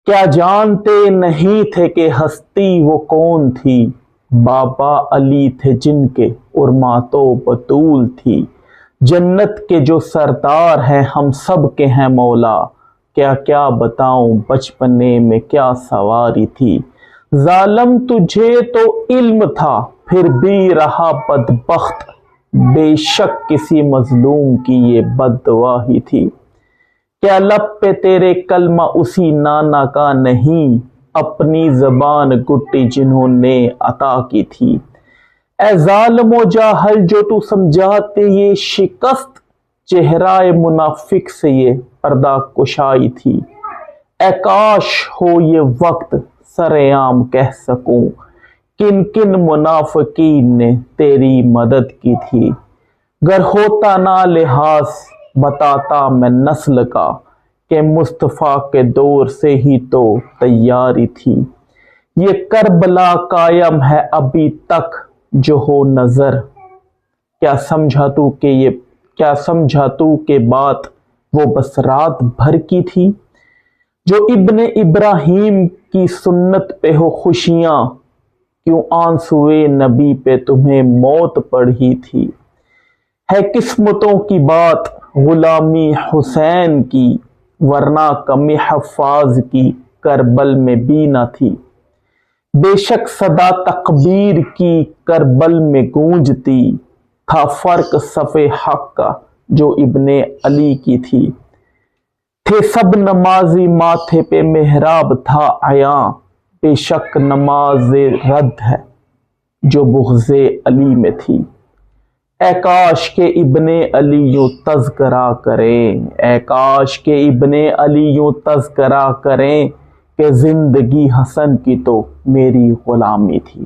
کیا جانتے نہیں تھے کہ ہستی وہ کون تھی؟ بابا علی تھے جن کے اور ماں تو بطول تھی۔ جنت کے جو سردار ہیں ہم سب کے ہیں مولا، کیا کیا بتاؤں بچپنے میں کیا سواری تھی۔ ظالم تجھے تو علم تھا پھر بھی رہا بدبخت، بے شک کسی مظلوم کی یہ بد دعا ہی تھی۔ کیا لب پہ تیرے کلمہ اسی نانا کا نہیں، اپنی زبان گٹی جنہوں نے عطا کی تھی۔ اے ظالم و جاہل جو تو سمجھاتے یہ شکست، چہرہ منافق سے یہ پردہ کشائی تھی۔ اے کاش ہو یہ وقت سر عام کہہ سکوں، کن کن منافقین نے تیری مدد کی تھی۔ گر ہوتا نہ لحاظ بتاتا میں نسل کا، کہ مصطفیٰ کے دور سے ہی تو تیاری تھی۔ یہ کربلا قائم ہے ابھی تک جو ہو نظر، کیا سمجھا تو کہ بات وہ بس رات بھر کی تھی۔ جو ابن ابراہیم کی سنت پہ ہو خوشیاں، کیوں آنسوئے نبی پہ تمہیں موت پڑھی تھی۔ ہے قسمتوں کی بات غلامی حسین کی، ورنہ کمی حفاظ کی کربل میں بھی نہ تھی۔ بے شک صدا تکبیر کی کربل میں گونجتی، تھا فرق صف حق کا جو ابن علی کی تھی۔ تھے سب نمازی ماتھے پہ محراب تھا عیاں، بے شک نماز رد ہے جو بغض علی میں تھی۔ اے کاش کے ابن علی یوں تذکرہ کریں، اے کاش کے ابن علی یوں تذکرہ کریں، کہ زندگی حسن کی تو میری غلامی تھی۔